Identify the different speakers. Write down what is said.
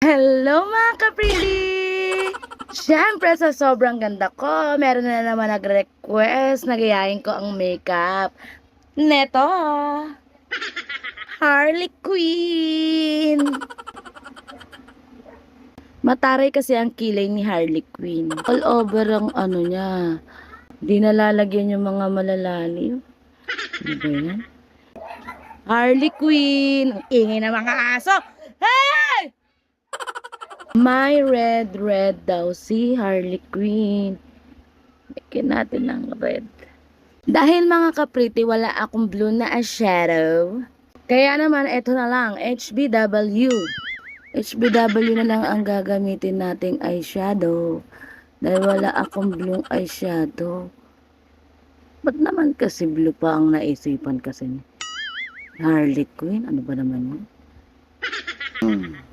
Speaker 1: Hello mga ka-pretty! Siyempre sa sobrang ganda ko, meron na naman nag-request na gayahin ko ang makeup. Neto, Harley Quinn! Mataray kasi ang kilay ni Harley Quinn. All over ang ano niya. Di nalalagyan yung mga malalalim. Ano ba yan? Harley Quinn! Ang ingay ng mga aso! Hey! My red daw si Harley Quinn. Bigyan natin ng red. Dahil mga kapriti, wala akong blue na eyeshadow. Kaya naman, ito na lang, HBW. HBW na lang ang gagamitin nating eyeshadow. Dahil wala akong blue eyeshadow. Ba't naman kasi blue pa ang naisipan kasi ni Harley Quinn? Ano ba naman yun?